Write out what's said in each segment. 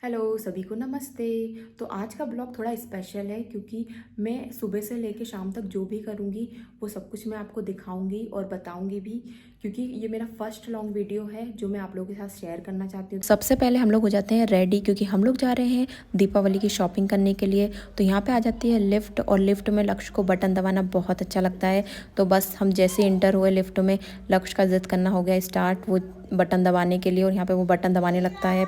Hello सभी को नमस्ते। तो आज का ब्लॉग थोड़ा स्पेशल है क्योंकि मैं सुबह से लेके शाम तक जो भी करूँगी वो सब कुछ मैं आपको दिखाऊंगी और बताऊंगी भी, क्योंकि ये मेरा फर्स्ट लॉन्ग वीडियो है जो मैं आप लोगों के साथ शेयर करना चाहती हूँ। सबसे पहले हम लोग हो जाते हैं रेडी, क्योंकि हम लोग जा रहे हैं दीपावली की शॉपिंग करने के लिए। तो यहाँ पे आ जाती है लिफ्ट, और लिफ्ट में लक्ष्य को बटन दबाना बहुत अच्छा लगता है। तो बस हम जैसे इंटर हुए लिफ्ट में, लक्ष्य का जिद करना हो गया स्टार्ट वो बटन दबाने के लिए, और यहाँ पे वो बटन दबाने लगता है।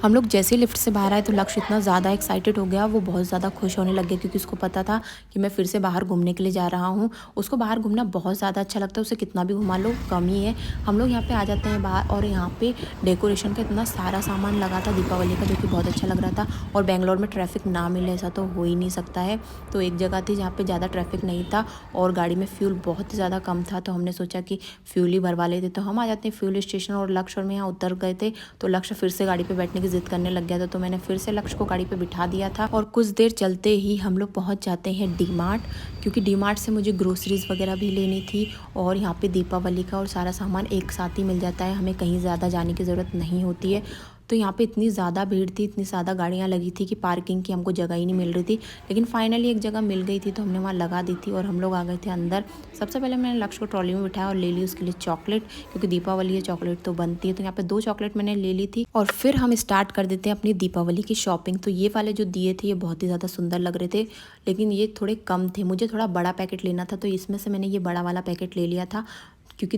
हम लोग जैसे ही लिफ्ट से बाहर आए तो लक्ष्य इतना ज़्यादा एक्साइटेड हो गया, वो बहुत ज़्यादा खुश होने लग गया, क्योंकि उसको पता था कि मैं फिर से बाहर घूमने के लिए जा रहा हूँ। उसको बाहर घूमना बहुत ज़्यादा अच्छा लगता है, उसे कितना भी घुमा लो कम ही है। हम लोग यहाँ पे आ जाते हैं बाहर, और यहाँ पे डेकोरेशन का इतना सारा सामान लगा था दीपावली का, जो कि बहुत अच्छा लग रहा था। और बेंगलोर में ट्रैफिक ना मिले ऐसा तो हो ही नहीं सकता है। तो एक जगह थी जहाँ पे ज़्यादा ट्रैफिक नहीं था और गाड़ी में फ्यूल बहुत ही ज़्यादा कम था, तो हमने सोचा कि फ्यूल ही भरवा लेते। तो हम आ जाते हैं फ्यूल स्टेशन, और लक्ष्य और मैं यहाँ उतर गए थे। तो लक्ष्य फिर से गाड़ी पे बैठने की जिद करने लग गया था, तो मैंने फिर से लक्ष्य को गाड़ी पे बिठा दिया था। और कुछ देर चलते ही हम लोग पहुंच जाते हैं डी मार्ट, क्योंकि डी मार्ट से मुझे ग्रोसरीज वगैरह भी लेनी थी। और यहाँ पे दीपावली का और सारा सामान एक साथ ही मिल जाता है, हमें कहीं ज़्यादा जाने की ज़रूरत नहीं होती है। तो यहाँ पे इतनी ज़्यादा भीड़ थी, इतनी ज़्यादा गाड़ियाँ लगी थी कि पार्किंग की हमको जगह ही नहीं मिल रही थी। लेकिन फाइनली एक जगह मिल गई थी, तो हमने वहाँ लगा दी थी और हम लोग आ गए थे अंदर। सबसे पहले मैंने लक्ष्य को ट्रॉली में बिठाया और ले ली उसके लिए चॉकलेट, क्योंकि दीपावली है चॉकलेट तो बनती है। तो यहाँ पे 2 चॉकलेट मैंने ले ली थी, और फिर हम स्टार्ट कर देते हैं अपनी दीपावली की शॉपिंग। तो ये वाले जो दिए थे ये बहुत ही ज़्यादा सुंदर लग रहे थे, लेकिन ये थोड़े कम थे, मुझे थोड़ा बड़ा पैकेट लेना था, तो इसमें से मैंने ये बड़ा वाला पैकेट ले लिया था, क्योंकि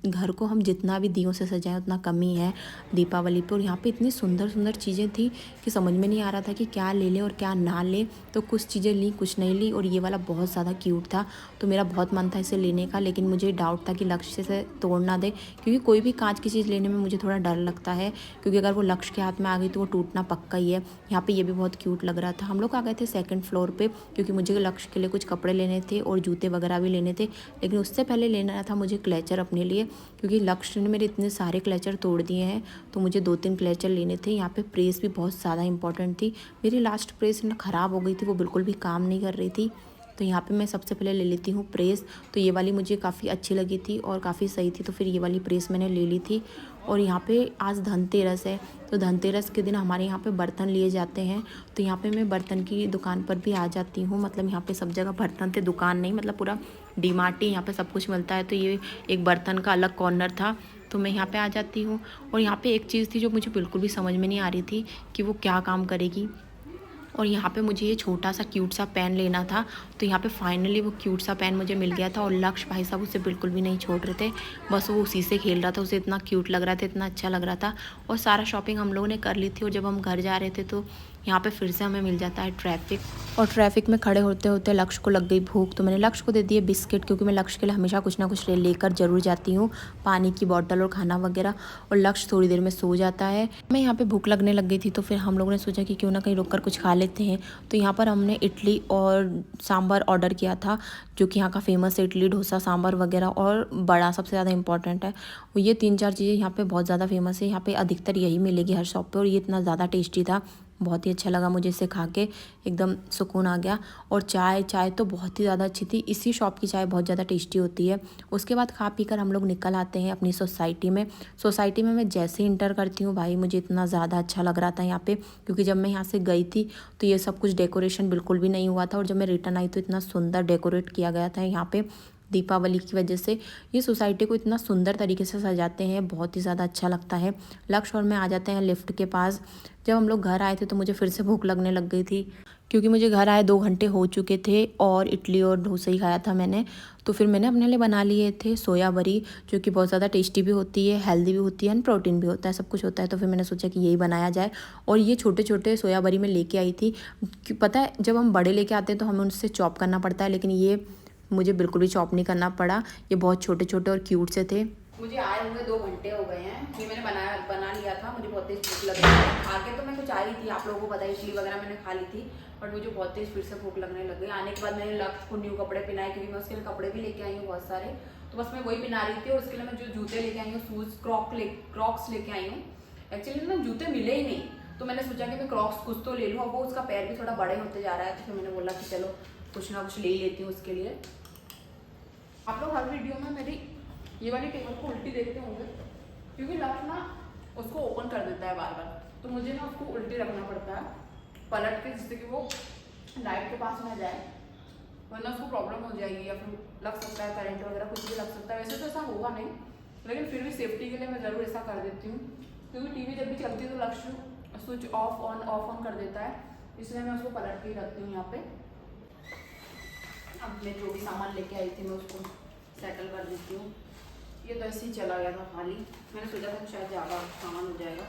घर को हम जितना भी दियों से सजाएं उतना कम ही है दीपावली पे। और यहाँ पे इतनी सुंदर सुंदर चीज़ें थी कि समझ में नहीं आ रहा था कि क्या ले लें और क्या ना लें। तो कुछ चीज़ें ली, कुछ नहीं ली, और ये वाला बहुत ज़्यादा क्यूट था, तो मेरा बहुत मन था इसे लेने का। लेकिन मुझे डाउट था कि लक्ष्य से तोड़ ना दे, क्योंकि कोई भी कांच की चीज़ लेने में मुझे थोड़ा डर लगता है, क्योंकि अगर वो लक्ष्य के हाथ में आ गई तो वो टूटना पक्का ही है। यहाँ पे ये भी बहुत क्यूट लग रहा था। हम लोग आ गए थे 2nd फ्लोर पे, क्योंकि मुझे लक्ष्य के लिए कुछ कपड़े लेने थे और जूते वगैरह भी लेने थे। लेकिन उससे पहले लेना था मुझे क्लेचर अपने लिए, क्योंकि लक्ष्य ने मेरे इतने सारे क्लेचर तोड़ दिए हैं, तो मुझे 2-3 क्लेचर लेने थे। यहाँ पे प्रेस भी बहुत ज़्यादा इंपॉर्टेंट थी। मेरी लास्ट प्रेस ख़राब हो गई थी, वो बिल्कुल भी काम नहीं कर रही थी। तो यहाँ पे मैं सबसे पहले ले लेती हूँ प्रेस। तो ये वाली मुझे काफ़ी अच्छी लगी थी और काफ़ी सही थी, तो फिर ये वाली प्रेस मैंने ले ली थी। और यहाँ पे आज धनतेरस है, तो धनतेरस के दिन हमारे यहाँ पे बर्तन लिए जाते हैं। तो यहाँ पे मैं बर्तन की दुकान पर भी आ जाती हूँ, मतलब यहाँ पे सब जगह बर्तन थे, दुकान नहीं, मतलब पूरा डी मार्ट ही यहाँ पे सब कुछ मिलता है। तो ये एक बर्तन का अलग कॉर्नर था, तो मैं यहाँ पे आ जाती हूँ। और यहाँ पे एक चीज़ थी जो मुझे बिल्कुल भी समझ में नहीं आ रही थी कि वो क्या काम करेगी। और यहाँ पे मुझे ये छोटा सा क्यूट सा पेन लेना था, तो यहाँ पे फाइनली वो क्यूट सा पेन मुझे मिल गया था। और लक्ष्य भाई साहब उसे बिल्कुल भी नहीं छोड़ रहे थे, बस वो उसी से खेल रहा था, उसे इतना क्यूट लग रहा था, इतना अच्छा लग रहा था। और सारा शॉपिंग हम लोगों ने कर ली थी, और जब हम घर जा रहे थे तो यहाँ पे फिर से हमें मिल जाता है ट्रैफिक। और ट्रैफिक में खड़े होते होते लक्ष्य को लग गई भूख, तो मैंने लक्ष्य को दे दिए बिस्किट, क्योंकि मैं लक्ष्य के लिए हमेशा कुछ ना कुछ लेकर जरूर जाती हूँ, पानी की बोतल और खाना वगैरह। और लक्ष्य थोड़ी देर में सो जाता है। मैं यहाँ पे भूख लगने लग गई थी, तो फिर हम लोगों ने सोचा कि क्यों ना कहीं रुक कर कुछ खा लेते हैं। तो यहाँ पर हमने इडली और सांभर ऑर्डर किया था, जो कि यहाँ का फेमस है, इडली डोसा सांभर वगैरह। और बड़ा सबसे ज़्यादा इंपॉर्टेंट है, वो ये 3-4 चीज़ें यहाँ पे बहुत ज़्यादा फेमस है, यहाँ पे अधिकतर यही मिलेगी हर शॉप पे। और ये इतना ज़्यादा टेस्टी था, बहुत ही अच्छा लगा मुझे इसे खा के, एकदम सुकून आ गया। और चाय तो बहुत ही ज़्यादा अच्छी थी, इसी शॉप की चाय बहुत ज़्यादा टेस्टी होती है। उसके बाद खा पी कर हम लोग निकल आते हैं अपनी सोसाइटी में। सोसाइटी में मैं जैसे ही इंटर करती हूँ भाई, मुझे इतना ज़्यादा अच्छा लग रहा था यहाँ पे, क्योंकि जब मैं यहाँ से गई थी तो ये सब कुछ डेकोरेशन बिल्कुल भी नहीं हुआ था, और जब मैं रिटर्न आई तो इतना सुंदर डेकोरेट किया गया था यहाँ पे दीपावली की वजह से। ये सोसाइटी को इतना सुंदर तरीके से सजाते हैं, बहुत ही ज़्यादा अच्छा लगता है। लक्ष्य और मैं आ जाते हैं लिफ्ट के पास। जब हम लोग घर आए थे तो मुझे फिर से भूख लगने लग गई थी, क्योंकि मुझे घर आए 2 घंटे हो चुके थे और इडली और डोसा ही खाया था मैंने। तो फिर मैंने अपने लिए बना लिए थे सोया बड़ी, जो कि बहुत ज़्यादा टेस्टी भी होती है, हेल्दी भी होती है, एंड प्रोटीन भी होता है, सब कुछ होता है। तो फिर मैंने सोचा कि यही बनाया जाए, और ये छोटे छोटे सोया बड़ी में लेके आई थी। पता है जब हम बड़े लेके आते हैं तो हमें उनसे चॉप करना पड़ता है, लेकिन ये मुझे बिल्कुल भी चॉप नहीं करना पड़ा, ये बहुत छोटे छोटे और क्यूट से थे। मुझे आए हुए 2 घंटे हो गए हैं, ये मैंने बना लिया था, मुझे बहुत तेज भूख लग रही है। आगे तो मैं कुछ आई थी, आप लोगों को पता है, इडली वगैरह मैंने खा ली थी, बट मुझे बहुत तेज फिर से भूख लगने लग गई। आने के बाद मैंने लक्ष्य को न्यू कपड़े पहनाए, क्योंकि मैं उसके लिए कपड़े भी लेके आई हूँ बहुत सारे, तो बस मैं वही पहना रही थी। और उसके लिए मैं जो जूते लेके आई हूँ, शूज़ क्रॉक्स लेके आई हूँ। एक्चुअली ना जूते मिले ही नहीं, तो मैंने सोचा कि मैं क्रॉक्स कुछ तो ले लूँ। अब वो उसका पैर भी थोड़ा बड़े होते जा रहा है, तो फिर मैंने बोला कि चलो कुछ ना कुछ ले ही लेती हूँ उसके लिए। आप लोग हर वीडियो में मेरी ये वाली टेबल को उल्टी देखते होंगे, क्योंकि लक्ष्य ना उसको ओपन कर देता है बार बार, तो मुझे ना उसको उल्टी रखना पड़ता है पलट के, जिससे कि वो लाइट के पास ना जाए, वरना उसको प्रॉब्लम हो जाएगी या फिर लग सकता है करंट वगैरह, कुछ भी लग सकता है। वैसे तो ऐसा होगा नहीं, लेकिन फिर भी सेफ्टी के लिए मैं ज़रूर ऐसा कर देती हूँ, क्योंकि टीवी जब भी चलती है तो लक्ष्य स्विच ऑफ ऑन कर देता है, इसलिए मैं उसको पलट के ही रखती हूँ यहाँ पे। अब मैं जो भी सामान लेके आई थी मैं उसको सेटल कर देती हूँ। ये तो ऐसे ही चला गया था खाली, मैंने सोचा था शायद ज़्यादा सामान हो जाएगा,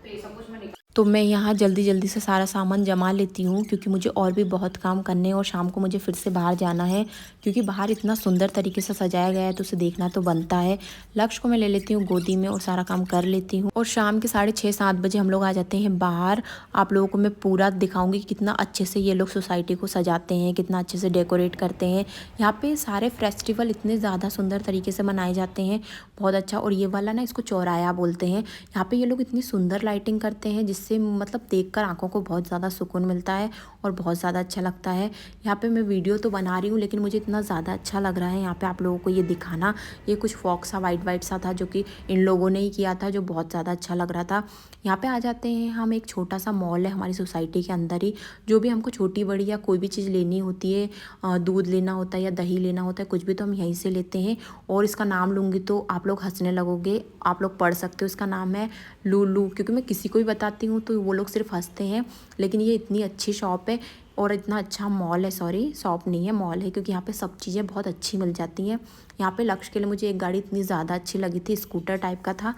तो ये सब कुछ मैं तो मैं यहाँ जल्दी जल्दी से सारा सामान जमा लेती हूँ, क्योंकि मुझे और भी बहुत काम करने हैं और शाम को मुझे फिर से बाहर जाना है, क्योंकि बाहर इतना सुंदर तरीके से सजाया गया है तो उसे देखना तो बनता है। लक्ष्य को मैं ले लेती हूँ गोदी में और सारा काम कर लेती हूँ, और शाम के 6:30-7 बजे हम लोग आ जाते हैं बाहर। आप लोगों को मैं पूरा दिखाऊंगी कि कितना अच्छे से ये लोग सोसाइटी को सजाते हैं, कितना अच्छे से डेकोरेट करते हैं। यहाँ पे सारे फेस्टिवल इतने ज़्यादा सुंदर तरीके से मनाए जाते हैं, बहुत अच्छा। और ये वाला ना, इसको चौराया बोलते हैं। यहाँ पे ये लोग इतनी सुंदर लाइटिंग करते हैं जिससे मतलब देखकर आंखों को बहुत ज़्यादा सुकून मिलता है और बहुत ज़्यादा अच्छा लगता है। यहाँ पे मैं वीडियो तो बना रही हूँ, लेकिन मुझे इतना ज़्यादा अच्छा लग रहा है यहाँ पे आप लोगों को ये दिखाना। ये कुछ फॉग सा वाइट सा था जो कि इन लोगों ने ही किया था, जो बहुत ज़्यादा अच्छा लग रहा था। यहाँ पे आ जाते हैं हम, एक छोटा सा मॉल है हमारी सोसाइटी के अंदर ही। जो भी हमको छोटी बड़ी या कोई भी चीज़ लेनी होती है, दूध लेना होता है या दही लेना होता है, कुछ भी, तो हम यहीं से लेते हैं। और इसका नाम लूँगी तो आप लोग हंसने लगोगे, आप लोग पढ़ सकते हो। इसका नाम है लूलू, क्योंकि मैं किसी को भी बताती हूँ तो वो लोग सिर्फ हंसते हैं, लेकिन ये इतनी अच्छी शॉप है और इतना अच्छा मॉल है। सॉरी, शॉप नहीं है, मॉल है, क्योंकि यहाँ पे सब चीज़ें बहुत अच्छी मिल जाती हैं। यहाँ पे लक्ष्य के लिए मुझे एक गाड़ी इतनी ज़्यादा अच्छी लगी थी, स्कूटर टाइप का था,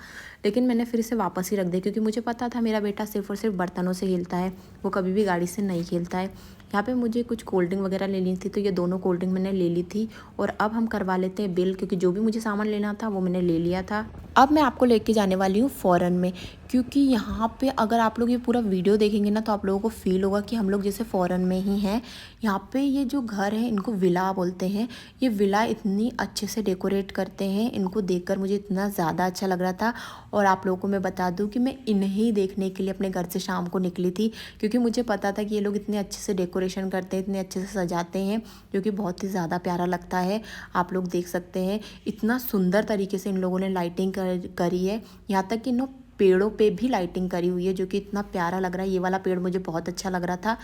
लेकिन मैंने फिर इसे वापस ही रख दिया, क्योंकि मुझे पता था मेरा बेटा सिर्फ और सिर्फ बर्तनों से खेलता है, वो कभी भी गाड़ी से नहीं खेलता है। यहाँ पे मुझे कुछ कोल्ड ड्रिंक वगैरह लेनी थी, तो ये दोनों कोल्ड ड्रिंक मैंने ले ली थी। और अब हम करवा लेते हैं बिल, क्योंकि जो भी मुझे सामान लेना था वो मैंने ले लिया था। अब मैं आपको लेके जाने वाली हूँ फ़ॉरेन में, क्योंकि यहाँ पे अगर आप लोग ये पूरा वीडियो देखेंगे ना तो आप लोगों को फील होगा कि हम लोग जैसे फ़ॉरेन में ही हैं। यहाँ पे ये जो घर है इनको विला बोलते हैं। ये विला इतनी अच्छे से डेकोरेट करते हैं, इनको देखकर मुझे इतना ज़्यादा अच्छा लग रहा था। और आप लोगों को मैं बता दूँ कि मैं इन्हें देखने के लिए अपने घर से शाम को निकली थी, क्योंकि मुझे पता था कि ये लोग इतने अच्छे से डेकोरेशन करते हैं, इतने अच्छे से सजाते हैं, जो कि बहुत ही ज़्यादा प्यारा लगता है। आप लोग देख सकते हैं इतना सुंदर तरीके से इन लोगों ने लाइटिंग करी है। यहाँ तक कि इन पेड़ों पे भी लाइटिंग करी हुई है, जो कि इतना प्यारा लग रहा है। ये वाला पेड़ मुझे बहुत अच्छा लग रहा था।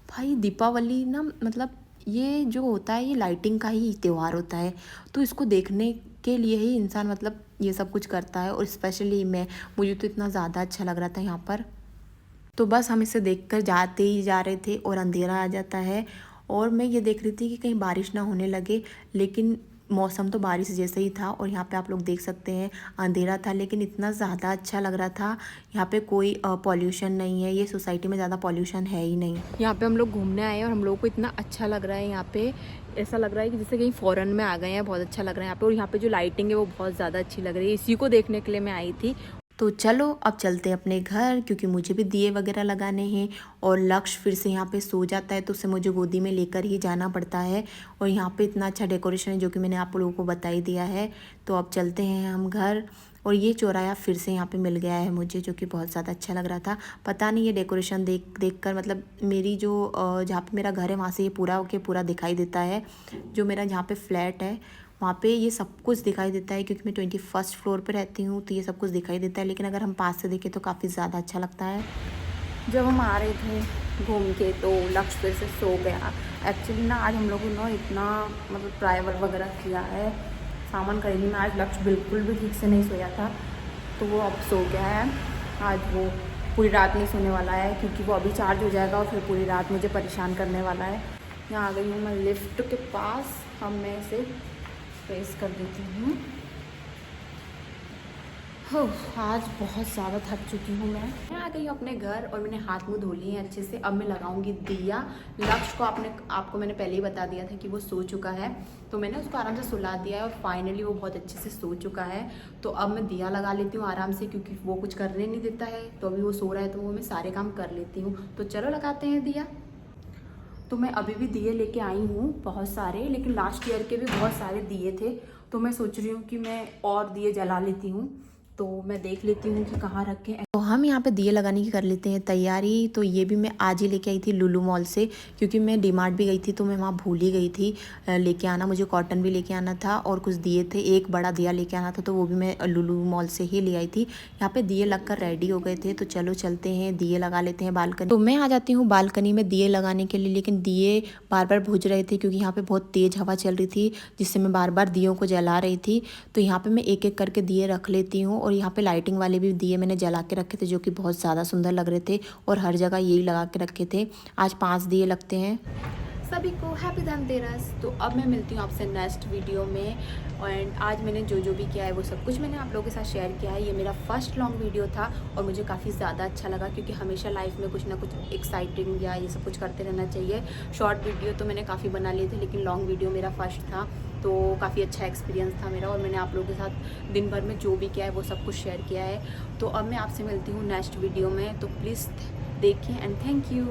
भाई दीपावली ना, मतलब ये जो होता है ये लाइटिंग का ही त्यौहार होता है, तो इसको देखने के लिए ही इंसान मतलब ये सब कुछ करता है। और स्पेशली मुझे तो इतना ज़्यादा अच्छा लग रहा था यहाँ पर। तो बस हम इसे देखकर जाते ही जा रहे थे और अंधेरा आ जाता है, और मैं ये देख रही थी कि कहीं बारिश ना होने लगे, लेकिन मौसम तो बारिश जैसे ही था। और यहाँ पे आप लोग देख सकते हैं अंधेरा था, लेकिन इतना ज़्यादा अच्छा लग रहा था। यहाँ पे कोई पॉल्यूशन नहीं है, ये सोसाइटी में ज़्यादा पॉल्यूशन है ही नहीं। यहाँ पे हम लोग घूमने आए हैं और हम लोगों को इतना अच्छा लग रहा है यहाँ पे, ऐसा लग रहा है कि जैसे कहीं फ़ॉरेन में आ गए हैं। बहुत अच्छा लग रहा है यहाँ पे, और यहाँ पे जो लाइटिंग है वो बहुत ज़्यादा अच्छी लग रही है। इसी को देखने के लिए मैं आई थी। तो चलो अब चलते हैं अपने घर, क्योंकि मुझे भी दिए वगैरह लगाने हैं। और लक्ष्य फिर से यहाँ पे सो जाता है, तो उसे मुझे गोदी में लेकर ही जाना पड़ता है। और यहाँ पे इतना अच्छा डेकोरेशन है, जो कि मैंने आप लोगों को बता ही दिया है। तो अब चलते हैं हम घर। और ये चौराया फिर से यहाँ पे मिल गया है मुझे, जो कि बहुत ज़्यादा अच्छा लग रहा था। पता नहीं ये डेकोरेशन देख कर मतलब मेरी जो जहाँ पे मेरा घर है वहाँ से ये पूरा के पूरा दिखाई देता है। जो मेरा जहाँ पे फ्लैट है वहाँ पे ये सब कुछ दिखाई देता है, क्योंकि मैं 21st फ्लोर पे रहती हूँ, तो ये सब कुछ दिखाई देता है। लेकिन अगर हम पास से देखें तो काफ़ी ज़्यादा अच्छा लगता है। जब हम आ रहे थे घूम के तो लक्ष्य फिर से सो गया। एक्चुअली ना आज हम लोगों ने इतना मतलब ट्रैवल वगैरह किया है, सामान खरीदने में आज लक्ष्य बिल्कुल भी ठीक से नहीं सोया था, तो वो अब सो गया है। आज वो पूरी रात नहीं सोने वाला है, क्योंकि वो अभी चार्ज हो जाएगा और फिर पूरी रात मुझे परेशान करने वाला है। यहाँ आ गई हूँ मैं लिफ्ट के पास, अब मैं इसे प्रेस कर देती हूँ। हो, आज बहुत ज़्यादा थक चुकी हूँ मैं आ गई हूँ अपने घर और मैंने हाथ मुँह धो लिए हैं अच्छे से। अब मैं लगाऊंगी दिया। लक्ष्य को आपको मैंने पहले ही बता दिया था कि वो सो चुका है, तो मैंने उसको आराम से सुला दिया है और फाइनली वो बहुत अच्छे से सो चुका है। तो अब मैं दिया लगा लेती हूँ आराम से, क्योंकि वो कुछ करने नहीं देता है। तो अभी वो सो रहा है तो वो मैं सारे काम कर लेती हूँ। तो चलो लगाते हैं दिया। तो मैं अभी भी दिए लेके आई हूँ बहुत सारे, लेकिन लास्ट ईयर के भी बहुत सारे दिए थे, तो मैं सोच रही हूँ कि मैं और दिए जला लेती हूँ, तो मैं देख लेती हूँ कि कहाँ रखें। तो हम यहाँ पे दिए लगाने की कर लेते हैं तैयारी। तो ये भी मैं आज ही लेके आई थी लुलु मॉल से, क्योंकि मैं डीमार्ट भी गई थी तो मैं वहाँ भूल ही गई थी लेके आना। मुझे कॉटन भी लेके आना था और कुछ दिए थे, एक बड़ा दिया लेके आना था, तो वो भी मैं लुलु मॉल से ही ले आई थी। यहाँ पे दिए लगकर रेडी हो गए थे, तो चलो चलते हैं दिए लगा लेते हैं बालकनी। तो मैं आ जाती हूँ बालकनी में दिए लगाने के लिए, लेकिन दिए बार बार बुझ रहे थे क्योंकि यहाँ पे बहुत तेज़ हवा चल रही थी, जिससे मैं बार बार दियों को जला रही थी। तो यहाँ पे मैं एक एक करके दिए रख लेती हूँ। और यहाँ पे लाइटिंग वाले भी दिए मैंने जला के रखे थे, जो कि बहुत ज़्यादा सुंदर लग रहे थे, और हर जगह यही लगा के रखे थे। आज 5 दिए लगते हैं। सभी को हैप्पी धनतेरस। तो अब मैं मिलती हूँ आपसे नेक्स्ट वीडियो में। एंड आज मैंने जो भी किया है वो सब कुछ मैंने आप लोगों के साथ शेयर किया है। ये मेरा फर्स्ट लॉन्ग वीडियो था और मुझे काफ़ी ज़्यादा अच्छा लगा, क्योंकि हमेशा लाइफ में कुछ ना कुछ एक्साइटिंग या ये सब कुछ करते रहना चाहिए। शॉर्ट वीडियो तो मैंने काफ़ी बना लिए थे, लेकिन लॉन्ग वीडियो मेरा फर्स्ट था, तो काफ़ी अच्छा एक्सपीरियंस था मेरा। और मैंने आप लोगों के साथ दिन भर में जो भी किया है वो सब कुछ शेयर किया है। तो अब मैं आपसे मिलती हूँ नेक्स्ट वीडियो में। तो प्लीज़ देखें एंड थैंक यू।